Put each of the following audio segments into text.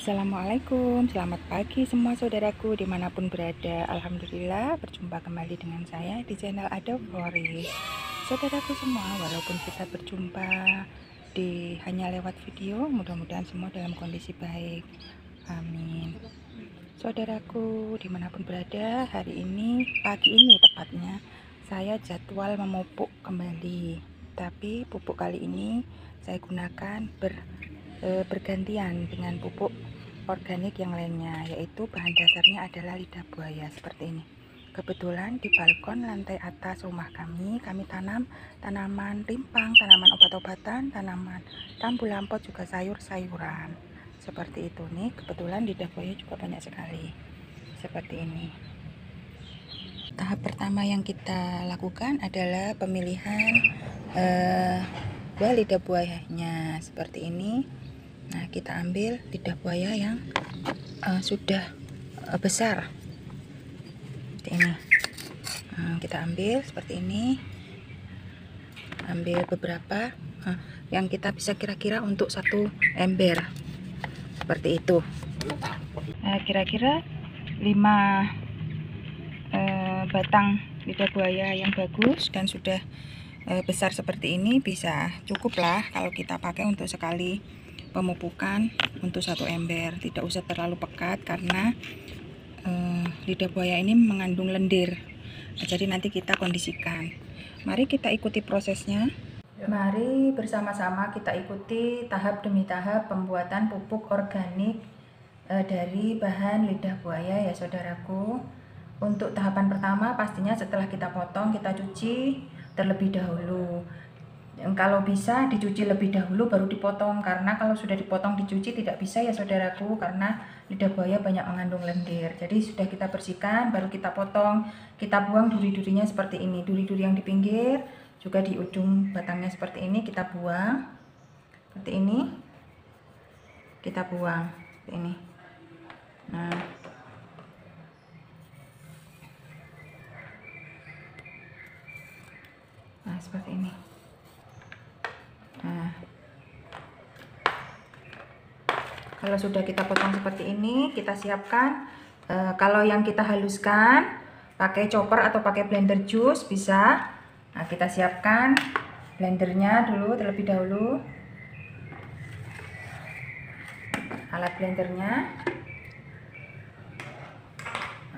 Assalamualaikum, selamat pagi semua saudaraku dimanapun berada. Alhamdulillah berjumpa kembali dengan saya di channel Ada Floris. Saudaraku semua, walaupun kita berjumpa di hanya lewat video, mudah-mudahan semua dalam kondisi baik. Amin. Saudaraku dimanapun berada, hari ini, pagi ini tepatnya, saya jadwal memupuk kembali. Tapi pupuk kali ini saya gunakan bergantian dengan pupuk organik yang lainnya, yaitu bahan dasarnya adalah lidah buaya seperti ini. Kebetulan di balkon lantai atas rumah kami tanam tanaman rimpang, tanaman obat-obatan, tanaman rambu lampot, juga sayur-sayuran seperti itu nih. Kebetulan lidah buaya juga banyak sekali seperti ini. Tahap pertama yang kita lakukan adalah pemilihan buah lidah buayanya seperti ini. Nah, kita ambil lidah buaya yang sudah besar seperti ini. Kita ambil seperti ini, ambil beberapa yang kita bisa kira-kira untuk satu ember seperti itu. Nah, kira-kira 5 batang lidah buaya yang bagus dan sudah besar seperti ini bisa cukup lah kalau kita pakai untuk sekali pemupukan untuk satu ember. Tidak usah terlalu pekat karena lidah buaya ini mengandung lendir. Nah, jadi nanti kita kondisikan. Mari kita ikuti prosesnya. Mari bersama-sama kita ikuti tahap demi tahap pembuatan pupuk organik dari bahan lidah buaya ya saudaraku. Untuk tahapan pertama pastinya setelah kita potong, kita cuci terlebih dahulu. Kalau bisa dicuci lebih dahulu baru dipotong, karena kalau sudah dipotong dicuci tidak bisa ya saudaraku, karena lidah buaya banyak mengandung lendir. Jadi sudah kita bersihkan baru kita potong, kita buang duri-durinya seperti ini. Duri-duri yang di pinggir juga di ujung batangnya seperti ini kita buang, seperti ini kita buang seperti ini. Nah seperti ini. Nah, kalau sudah kita potong seperti ini, kita siapkan. Kalau yang kita haluskan pakai chopper atau pakai blender jus bisa. Nah, kita siapkan blendernya dulu terlebih dahulu. Alat blendernya.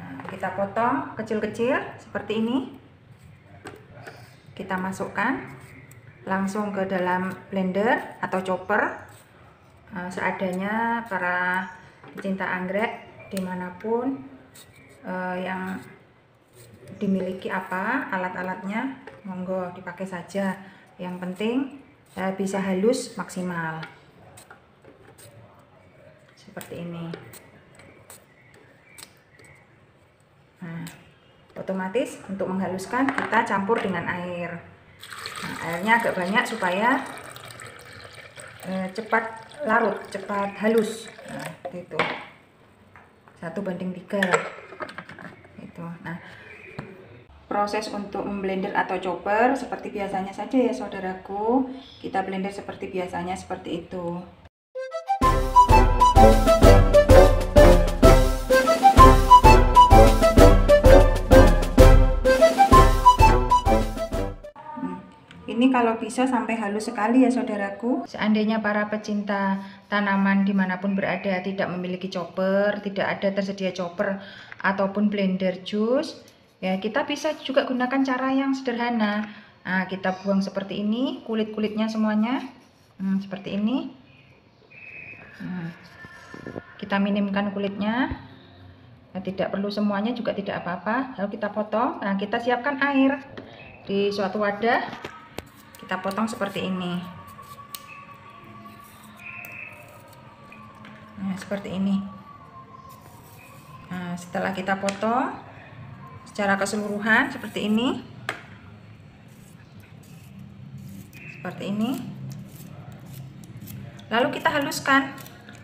Nah, kita potong kecil-kecil seperti ini. Kita masukkan langsung ke dalam blender atau chopper seadanya. Para pecinta anggrek dimanapun yang dimiliki alat-alatnya, monggo dipakai saja, yang penting bisa halus maksimal seperti ini. Nah, otomatis untuk menghaluskan kita campur dengan air. Nah, airnya agak banyak supaya cepat larut, cepat halus. Nah, itu 1:3 itu. Nah, proses untuk memblender atau chopper seperti biasanya saja ya saudaraku. Kita blender seperti biasanya seperti itu. Ini kalau bisa sampai halus sekali ya saudaraku. Seandainya para pecinta tanaman dimanapun berada tidak memiliki chopper, tidak ada tersedia chopper ataupun blender jus, ya kita bisa juga gunakan cara yang sederhana. Nah, kita buang seperti ini kulit-kulitnya semuanya, seperti ini. Kita minimkan kulitnya, nah, tidak perlu semuanya juga tidak apa-apa. Lalu kita potong. Nah, kita siapkan air di suatu wadah. Kita potong seperti ini. Nah, seperti ini. Nah, setelah kita potong secara keseluruhan seperti ini. Seperti ini. Lalu kita haluskan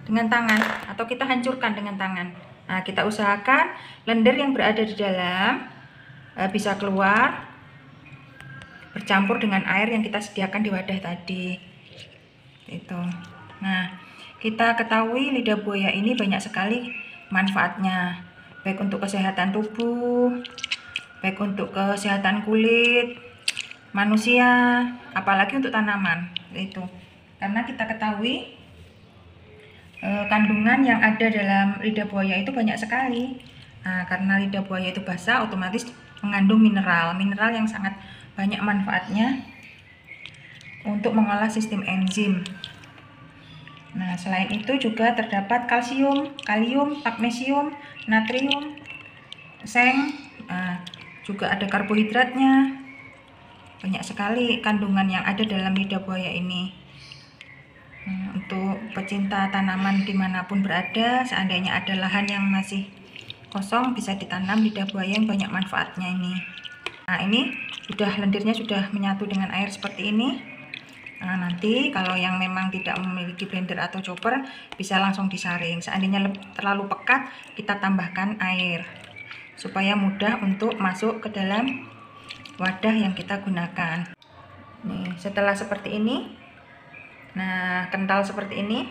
dengan tangan atau kita hancurkan dengan tangan. Nah, kita usahakan lendir yang berada di dalam bisa keluar, bercampur dengan air yang kita sediakan di wadah tadi. Itu. Nah, Kita ketahui lidah buaya ini banyak sekali manfaatnya, baik untuk kesehatan tubuh, baik untuk kesehatan kulit manusia, apalagi untuk tanaman. Itu karena kita ketahui kandungan yang ada dalam lidah buaya itu banyak sekali. Nah, karena lidah buaya itu basah, otomatis mengandung mineral yang sangat banyak manfaatnya untuk mengolah sistem enzim. Nah, selain itu juga terdapat kalsium, kalium, magnesium, natrium, seng, juga ada karbohidratnya. Banyak sekali kandungan yang ada dalam lidah buaya ini. Untuk pecinta tanaman dimanapun berada, seandainya ada lahan yang masih kosong, bisa ditanam lidah buaya yang banyak manfaatnya ini. Nah, ini lendirnya sudah menyatu dengan air seperti ini. Nah, nanti kalau yang memang tidak memiliki blender atau chopper, bisa langsung disaring. Seandainya terlalu pekat, kita tambahkan air supaya mudah untuk masuk ke dalam wadah yang kita gunakan. Nih, setelah seperti ini, nah kental seperti ini,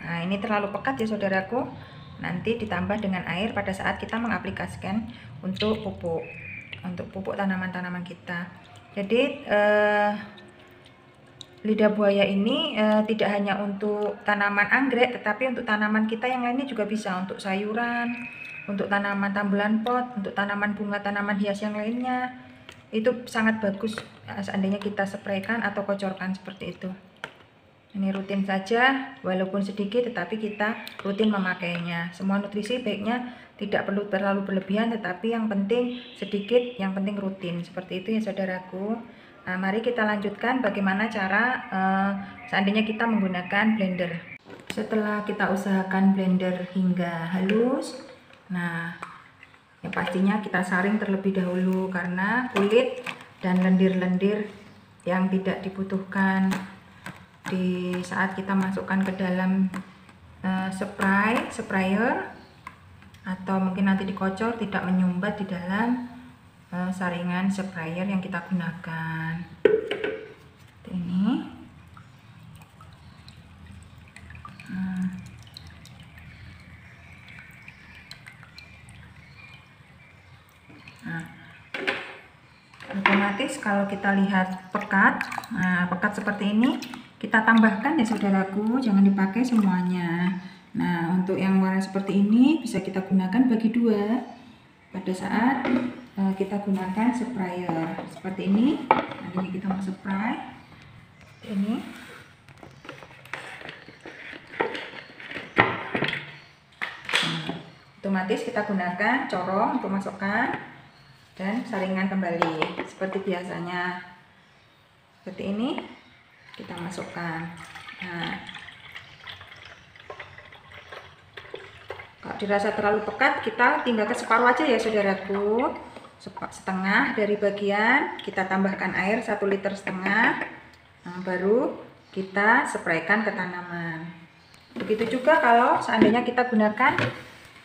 nah ini terlalu pekat ya saudaraku. Nanti ditambah dengan air pada saat kita mengaplikasikan untuk pupuk tanaman-tanaman kita. Jadi lidah buaya ini tidak hanya untuk tanaman anggrek, tetapi untuk tanaman kita yang lainnya juga bisa, untuk sayuran, untuk tanaman tambulan pot, untuk tanaman bunga, tanaman hias yang lainnya. Itu sangat bagus seandainya kita spraykan atau kocorkan seperti itu. Ini rutin saja, walaupun sedikit tetapi kita rutin memakainya. Semua nutrisi baiknya tidak perlu terlalu berlebihan, tetapi yang penting sedikit, yang penting rutin. Seperti itu ya saudaraku. Nah, mari kita lanjutkan bagaimana cara seandainya kita menggunakan blender. Setelah kita usahakan blender hingga halus, nah yang pastinya kita saring terlebih dahulu karena kulit dan lendir-lendir yang tidak dibutuhkan di saat kita masukkan ke dalam sprayer atau mungkin nanti dikocor, tidak menyumbat di dalam saringan sprayer yang kita gunakan. Ini otomatis kalau kita lihat pekat, pekat seperti ini, kita tambahkan ya saudaraku, jangan dipakai semuanya. Nah, untuk yang warna seperti ini bisa kita gunakan bagi dua pada saat kita gunakan sprayer seperti ini. Nanti kita mau spray ini. Otomatis kita gunakan corong untuk masukkan dan saringan kembali seperti biasanya. Seperti ini kita masukkan. Nah, kalau dirasa terlalu pekat, kita tinggalkan separuh aja ya saudaraku. Setengah dari bagian kita tambahkan air 1,5 liter. Nah, baru kita spraykan ke tanaman. Begitu juga kalau seandainya kita gunakan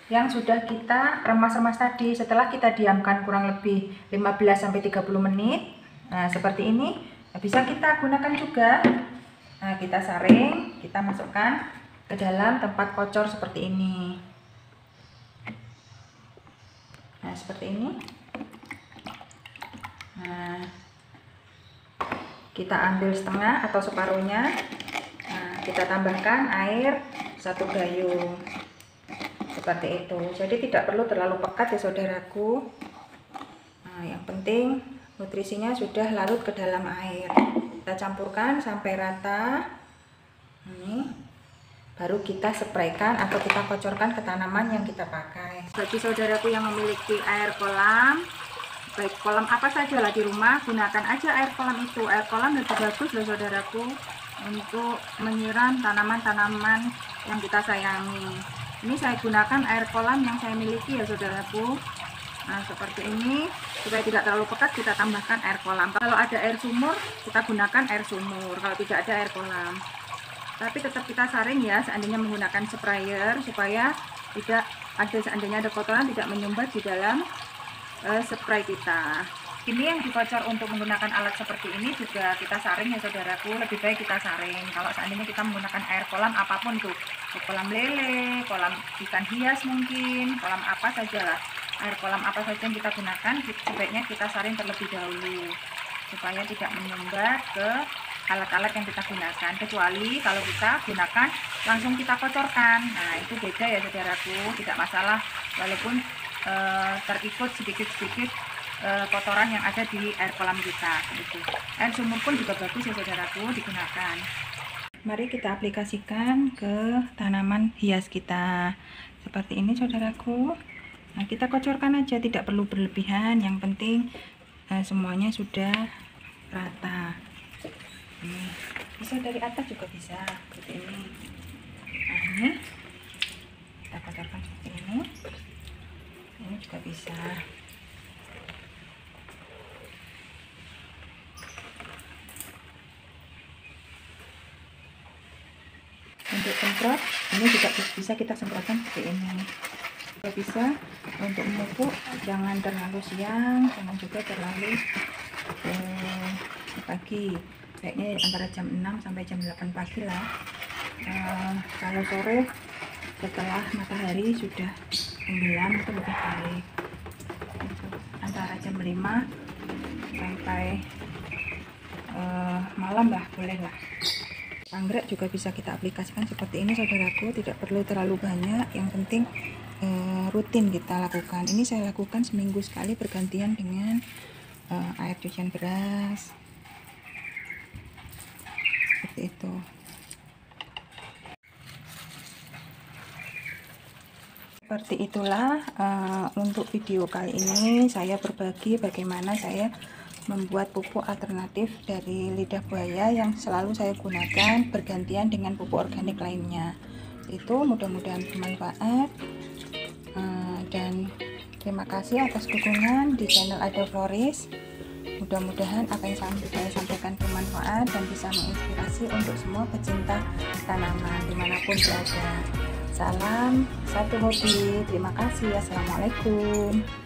yang sudah kita remas-remas tadi, setelah kita diamkan kurang lebih 15-30 menit. Nah, seperti ini bisa kita gunakan juga. Nah, kita saring, kita masukkan ke dalam tempat kocor seperti ini. Nah, seperti ini. Nah, kita ambil setengah atau separuhnya. Nah, kita tambahkan air 1 gayung seperti itu. Jadi tidak perlu terlalu pekat ya saudaraku. Nah, yang penting nutrisinya sudah larut ke dalam air. Kita campurkan sampai rata. Ini baru kita spraykan atau kita kocorkan ke tanaman yang kita pakai. Bagi saudaraku yang memiliki air kolam, baik kolam apa saja lah di rumah, gunakan aja air kolam itu. Air kolam lebih bagus loh saudaraku untuk menyiram tanaman-tanaman yang kita sayangi. Ini saya gunakan air kolam yang saya miliki ya saudaraku. Nah, seperti ini, supaya tidak terlalu pekat kita tambahkan air kolam. Kalau ada air sumur, kita gunakan air sumur. Kalau tidak ada air kolam, tapi tetap kita saring ya seandainya menggunakan sprayer, supaya tidak ada, seandainya ada kotoran tidak menyumbat di dalam spray kita. Ini yang dikocor untuk menggunakan alat seperti ini juga kita saring ya saudaraku. Lebih baik kita saring kalau seandainya kita menggunakan air kolam apapun tuh. untuk kolam lele, kolam ikan hias mungkin, kolam apa saja lah. Air kolam apa saja yang kita gunakan sebaiknya kita saring terlebih dahulu supaya tidak menyumbat ke alat-alat yang kita gunakan, kecuali kalau kita gunakan langsung kita kocorkan. Nah itu beda ya saudaraku, tidak masalah walaupun terikut sedikit-sedikit kotoran yang ada di air kolam kita. Gitu. Air sumur pun juga bagus ya saudaraku digunakan. Mari kita aplikasikan ke tanaman hias kita seperti ini saudaraku. Nah kita kocorkan aja, tidak perlu berlebihan, yang penting semuanya sudah rata. Bisa dari atas juga bisa seperti ini. Nah ini kita kocorkan seperti ini juga bisa. Untuk semprot ini juga bisa kita semprotkan seperti ini, juga bisa. Untuk memupuk jangan terlalu siang, jangan juga terlalu pagi, kayaknya antara jam 6 sampai jam 8 pagi lah. Kalau sore setelah matahari sudah tenggelam itu lebih baik, antara jam 5 sampai malam lah, boleh lah. Anggrek juga bisa kita aplikasikan seperti ini saudaraku, tidak perlu terlalu banyak, yang penting rutin kita lakukan. Ini saya lakukan seminggu sekali bergantian dengan air cucian beras seperti itu. Seperti itulah untuk video kali ini saya berbagi bagaimana saya membuat pupuk alternatif dari lidah buaya yang selalu saya gunakan bergantian dengan pupuk organik lainnya. Itu mudah-mudahan bermanfaat, dan terima kasih atas dukungan di channel Ada Floris. Mudah-mudahan apa yang saya sampaikan bermanfaat dan bisa menginspirasi untuk semua pecinta tanaman dimanapun berada. Salam satu hobi. Terima kasih. Assalamualaikum.